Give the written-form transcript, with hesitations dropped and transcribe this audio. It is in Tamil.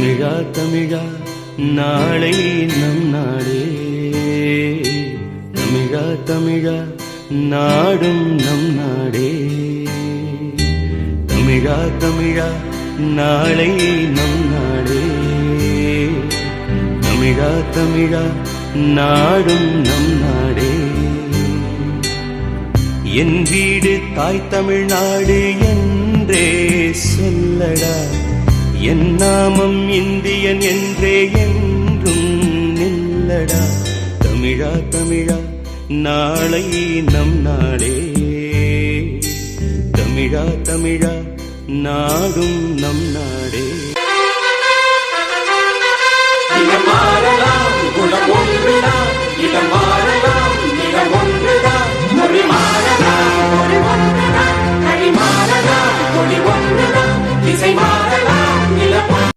தமிழா தமிழா நாளை நம் நாடே, தமிழா தமிழா நாடும் நம் நாடே, தமிழா தமிழா நாளை நம் நாடே, தமிழா தமிழா நாடும் நம் நாடே. என் வீடு தாய் தமிழ்நாடு என்றே சொல்லடா, என் நாமம் இந்தியன் என்றே என்றும் நில்லடா. தமிழா தமிழா நாளை நம் நாடே, தமிழா தமிழா நாடும் நம் நாடே.